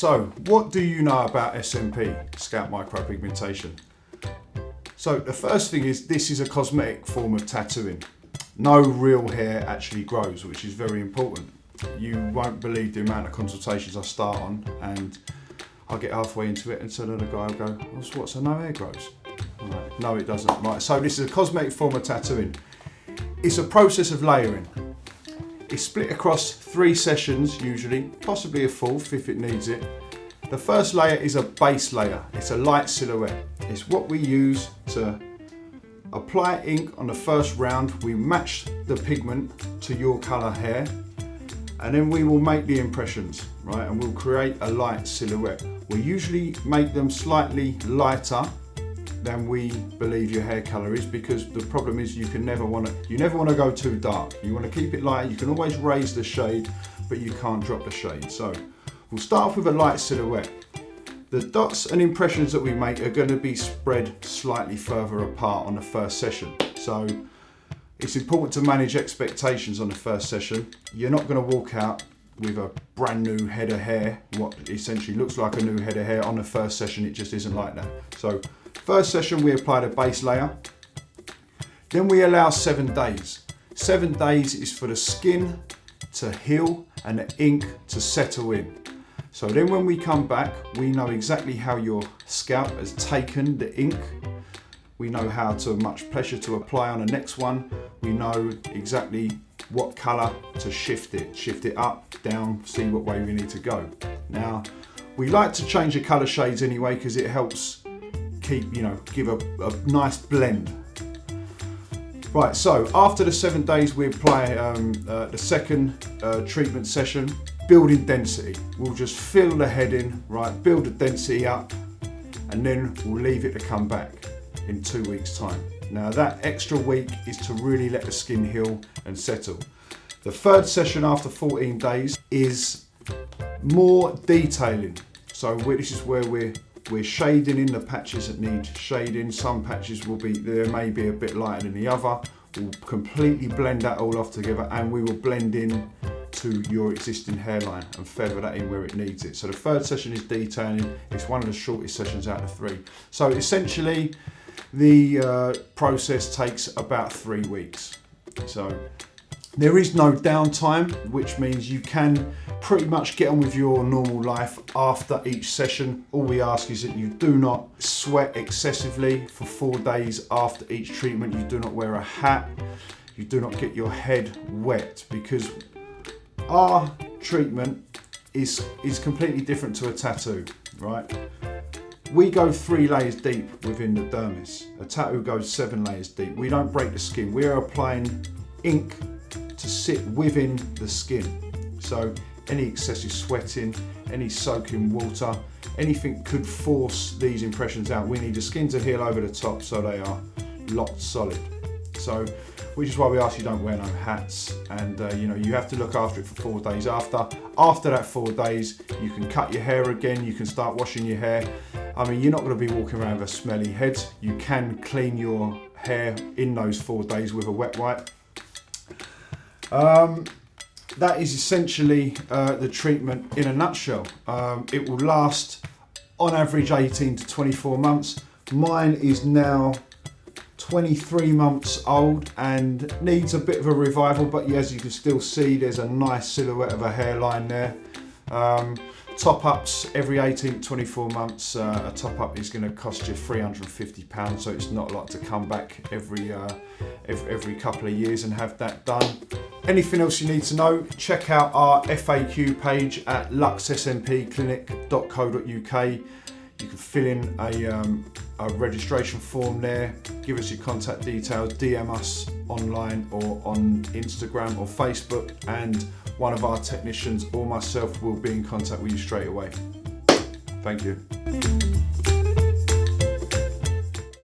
so what do you know about SMP, scalp micropigmentation? So the first thing is this is a cosmetic form of tattooing. No real hair actually grows, which is very important. You won't believe the amount of consultations I start on and I'll get halfway into it and so then the guy will go, what, so no hair grows? Right, no it doesn't. Right, so this is a cosmetic form of tattooing. It's a process of layering. It's split across 3 sessions usually, possibly a 4th if it needs it. The first layer is a base layer. It's a light silhouette. It's what we use to apply ink on the first round. We match the pigment to your colour hair and then we will make the impressions, right? And we'll create a light silhouette. We usually make them slightly lighter than we believe your hair colour is, because the problem is you never want to go too dark. You want to keep it light. You can always raise the shade, but you can't drop the shade. So we'll start off with a light silhouette. The dots and impressions that we make are going to be spread slightly further apart on the first session. So it's important to manage expectations on the first session. You're not going to walk out with a brand new head of hair, what essentially looks like a new head of hair on the first session. It just isn't like that. So first session we apply the base layer. Then we allow 7 days. 7 days is for the skin to heal and the ink to settle in. So then when we come back, we know exactly how your scalp has taken the ink. We know how much pressure to apply on the next one. We know exactly what colour to shift it up, down, see what way we need to go. Now, we like to change the colour shades anyway because it helps give a nice blend. Right, so after the 7 days we apply the second treatment session, building density. We'll just fill the head in, right, build the density up, and then we'll leave it to come back in 2 weeks' time. Now that extra week is to really let the skin heal and settle. The third session after 14 days is more detailing. So this is where we're shading in the patches that need shading. Some patches there may be a bit lighter than the other. We'll completely blend that all off together and we will blend in to your existing hairline and feather that in where it needs it. So the third session is detailing. It's one of the shortest sessions out of 3. So essentially the process takes about 3 weeks. So there is no downtime, which means you can pretty much get on with your normal life after each session. All we ask is that you do not sweat excessively for 4 days after each treatment. You do not wear a hat. You do not get your head wet, because our treatment is completely different to a tattoo, right? We go 3 layers deep within the dermis. A tattoo goes 7 layers deep. We don't break the skin. We are applying ink to sit within the skin. So any excessive sweating, any soaking water, anything could force these impressions out. We need the skin to heal over the top so they are locked solid. So, which is why we ask you don't wear no hats, and you have to look after it for 4 days. After that 4 days, you can cut your hair again, you can start washing your hair. I mean, you're not going to be walking around with a smelly head. You can clean your hair in those 4 days with a wet wipe. That is essentially the treatment in a nutshell. It will last on average 18 to 24 months. Mine is now 23 months old and needs a bit of a revival, but as you can still see, there's a nice silhouette of a hairline there. Top ups every 18 to 24 months. A top up is going to cost you £350, so it's not a lot to come back every couple of years and have that done. Anything else you need to know, check out our FAQ page at luxesmpclinic.co.uk. You can fill in a registration form there, give us your contact details, DM us online or on Instagram or Facebook, and one of our technicians or myself will be in contact with you straight away. Thank you.